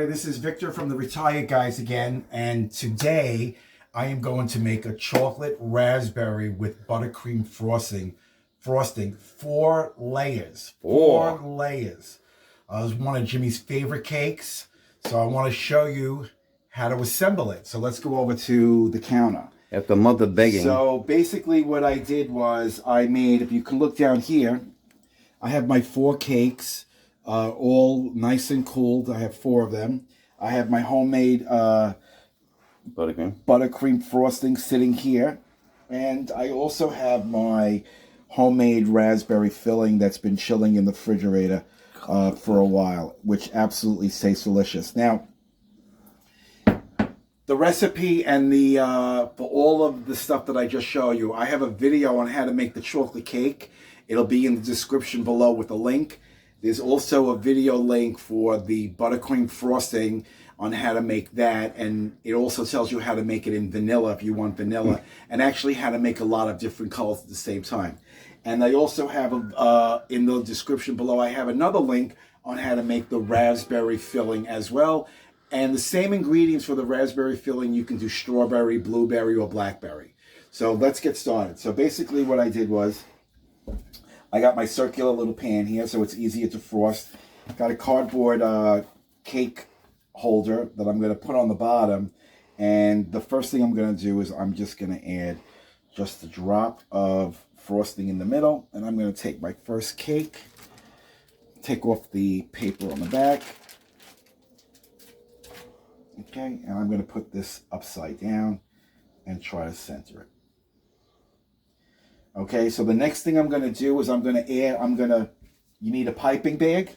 everybody. This is Victor from the Retired Guys again, and today I am going to make a chocolate raspberry with buttercream frosting. 4 layers. 4 layers. It was one of Jimmy's favorite cakes, so I want to show you how to assemble it. So let's go over to the counter. After mother begging. So basically what I did was I made, if you can look down here, I have my 4 cakes. All nice and cooled. I have 4 of them. I have my homemade buttercream frosting sitting here. And I also have my homemade raspberry filling that's been chilling in the refrigerator for a while, which absolutely tastes delicious. Now, the recipe and the for all of the stuff that I just showed you, I have a video on how to make the chocolate cake. It'll be in the description below with a link. There's also a video link for the buttercream frosting on how to make that, and it also tells you how to make it in vanilla if you want vanilla, and actually how to make a lot of different colors at the same time. And I also have in the description below, I have another link on how to make the raspberry filling as well. And the same ingredients for the raspberry filling, you can do strawberry, blueberry, or blackberry. So let's get started. So basically what I did was, I got my circular little pan here so it's easier to frost. Got a cardboard cake holder that I'm going to put on the bottom. And the first thing I'm going to do is I'm just going to add just a drop of frosting in the middle. And I'm going to take my first cake, take off the paper on the back. Okay, and I'm going to put this upside down and try to center it. Okay, so the next thing I'm going to do is you need a piping bag.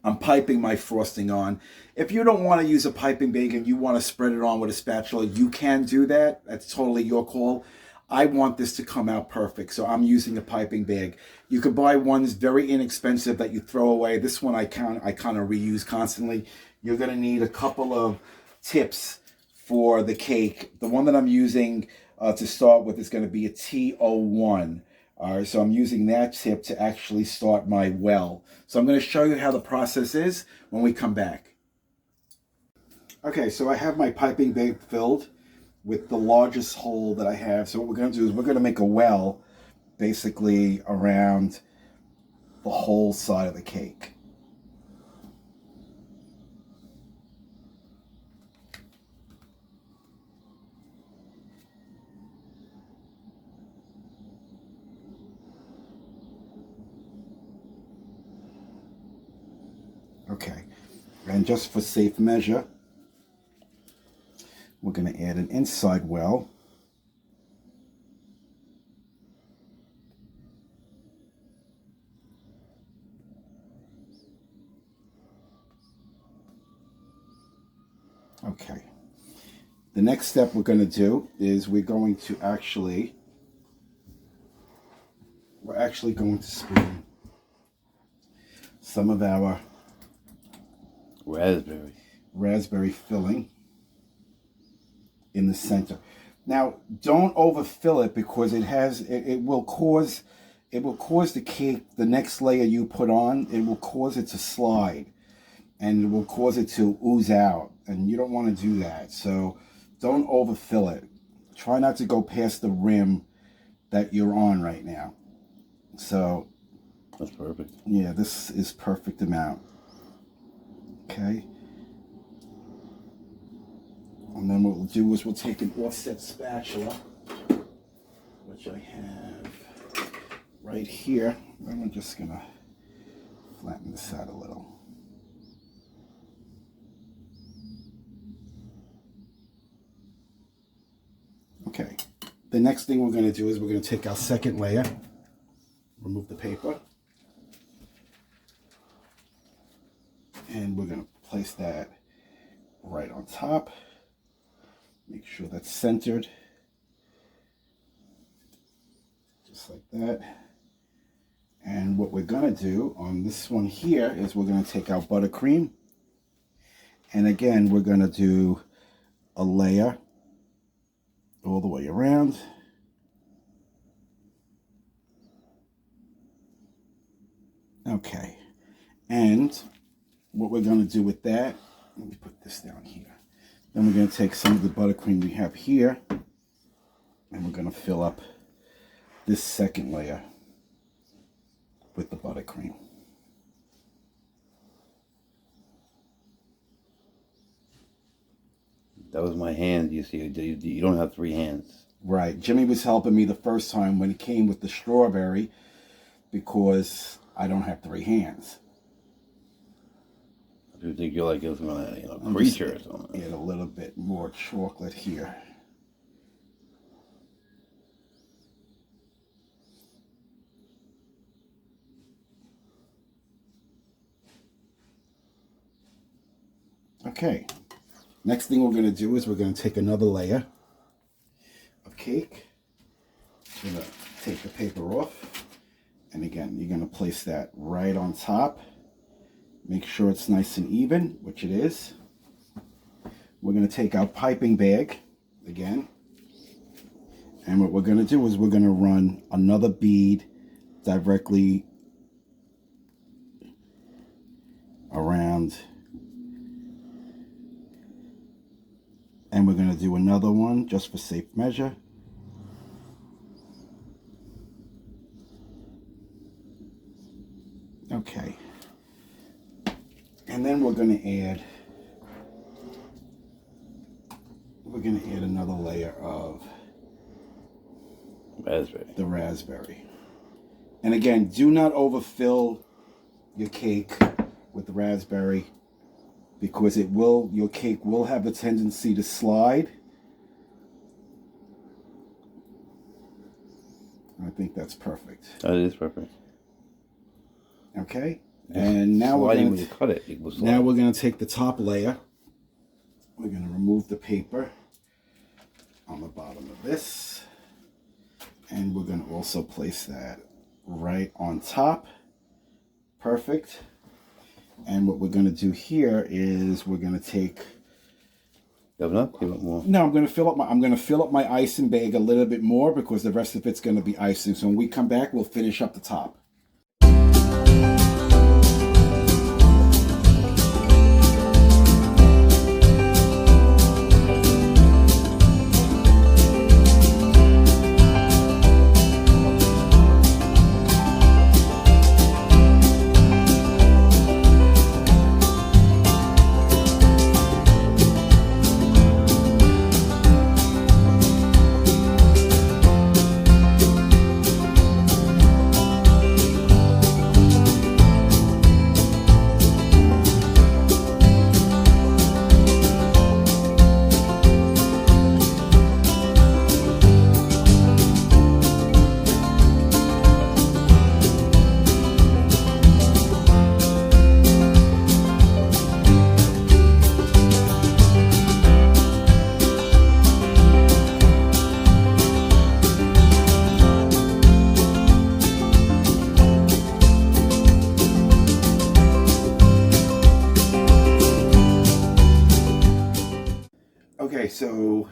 I'm piping my frosting on. If you don't want to use a piping bag and you want to spread it on with a spatula, you can do that. That's totally your call. I want this to come out perfect, so I'm using a piping bag. You could buy ones very inexpensive that you throw away. This one I kind of reuse constantly. You're going to need a couple of tips for the cake. The one that I'm using to start with is going to be a T01. All right, so I'm using that tip to actually start my well. So I'm going to show you how the process is when we come back. Okay, so I have my piping bag filled with the largest hole that I have. So what we're going to do is we're going to make a well basically around the whole side of the cake. Okay, and just for safe measure, we're going to add an inside well. Okay, the next step we're going to do is we're actually going to spoon some of our raspberry filling in the center. Now, don't overfill it because it will cause the cake, the next layer you put on, it will cause it to slide and it will cause it to ooze out, and you don't want to do that. So don't overfill it. Try not to go past the rim that you're on right now. So that's perfect. Yeah, this is perfect amount. Okay. And then what we'll do is we'll take an offset spatula, which I have right here. And I'm just going to flatten this out a little. Okay. The next thing we're going to do is we're going to take our second layer, remove the paper, and we're going to place that right on top. Make sure that's centered, just like that. And what we're going to do on this one here is we're going to take our buttercream, and again we're going to do a layer all the way around. Okay, and what we're going to do with that Let me put this down here. Then we're going to take some of the buttercream we have here, and we're going to fill up this second layer with the buttercream. That was my hand. You see, you don't have 3 hands. Right. Jimmy was helping me the first time when he came with the strawberry because I don't have 3 hands. I do think you're like a creature or something. Add a little bit more chocolate here. Okay. Next thing we're going to do is we're going to take another layer of cake. I'm going to take the paper off. And again, you're going to place that right on top. Make sure it's nice and even, which it is. We're going to take our piping bag again. And what we're going to do is we're going to run another bead directly around. And we're going to do another one just for safe measure. Okay. And then we're going to add another layer of the raspberry. And again, do not overfill your cake with the raspberry, because your cake will have a tendency to slide. I think that's perfect. That is perfect. Okay, and now we're when going you cut it, it will slide. Now we're going to take the top layer. We're going to remove the paper on the bottom of this, and we're going to also place that right on top. Perfect. And what we're going to do here is we're going to take. You have enough? Give it more. No, I'm going to fill up my icing bag a little bit more because the rest of it's going to be icing. So when we come back, we'll finish up the top. Okay, so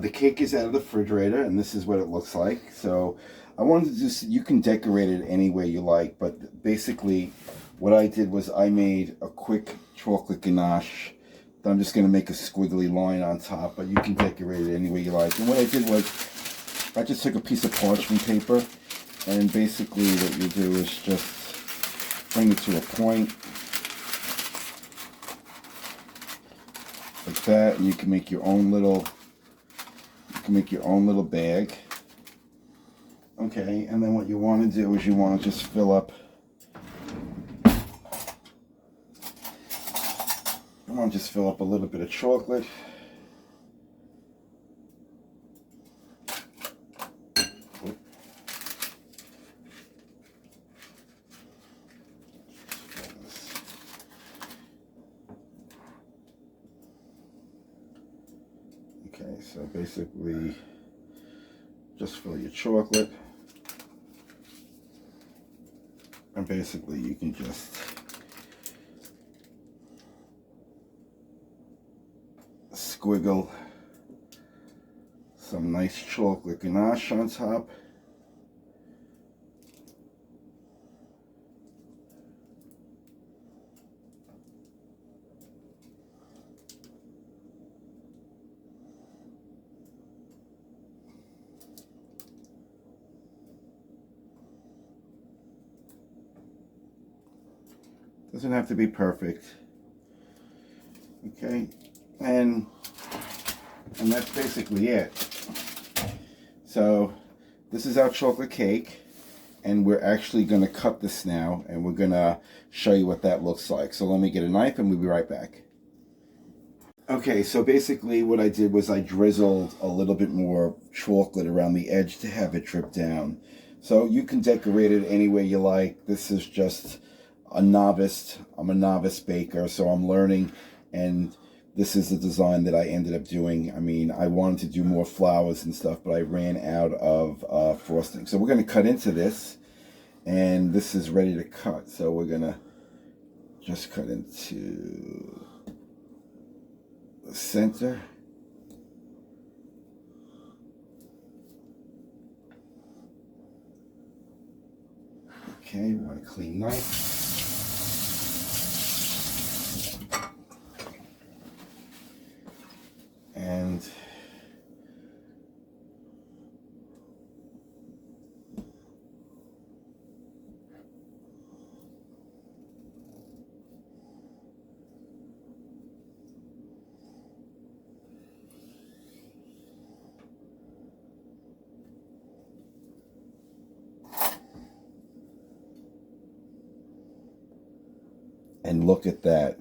the cake is out of the refrigerator, and this is what it looks like. So I wanted to just, you can decorate it any way you like, but basically what I did was I made a quick chocolate ganache. I'm just going to make a squiggly line on top, but you can decorate it any way you like. And what I did was I just took a piece of parchment paper, and basically what you do is just bring it to a point. Like that, and you can make your own little bag. Okay, and then what you want to do is you want to just fill up. You want to just fill up a little bit of chocolate. Okay, so basically just fill your chocolate, and basically you can just squiggle some nice chocolate ganache on top. Doesn't have to be perfect. Okay, and that's basically it. So this is our chocolate cake, and we're actually going to cut this now, and we're going to show you what that looks like. So let me get a knife, and we'll be right back. Okay, so basically what I did was I drizzled a little bit more chocolate around the edge to have it drip down. So you can decorate it any way you like. This is just a novice. I'm a novice baker, so I'm learning, and this is the design that I ended up doing. I mean, I wanted to do more flowers and stuff, but I ran out of frosting. So we're going to cut into this, and this is ready to cut. So we're going to just cut into the center. Okay, we want a clean knife. And look at that.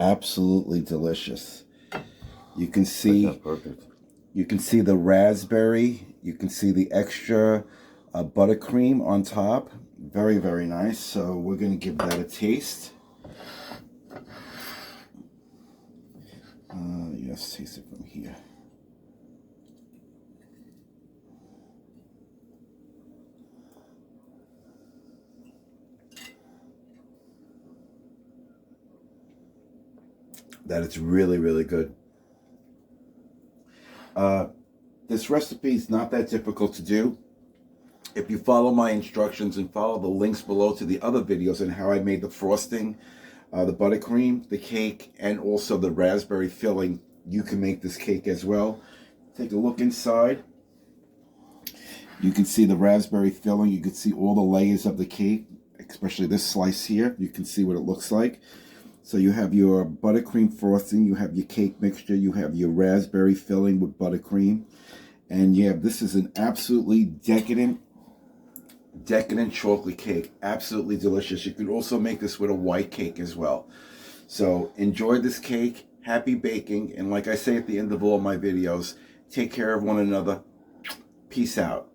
Absolutely delicious. You can see, That's perfect. You can see the raspberry. You can see the extra buttercream on top. Very, very nice. So we're going to give that a taste. Yes, taste it from here. That is really, really good. This recipe is not that difficult to do. If you follow my instructions and follow the links below to the other videos on how I made the frosting, the buttercream, the cake, and also the raspberry filling, you can make this cake as well. Take a look inside. You can see the raspberry filling. You can see all the layers of the cake, especially this slice here. You can see what it looks like. So you have your buttercream frosting, you have your cake mixture, you have your raspberry filling with buttercream, and yeah, this is an absolutely decadent chocolate cake. Absolutely delicious. You can also make this with a white cake as well. So enjoy this cake. Happy baking. And like I say at the end of all my videos, take care of one another. Peace out.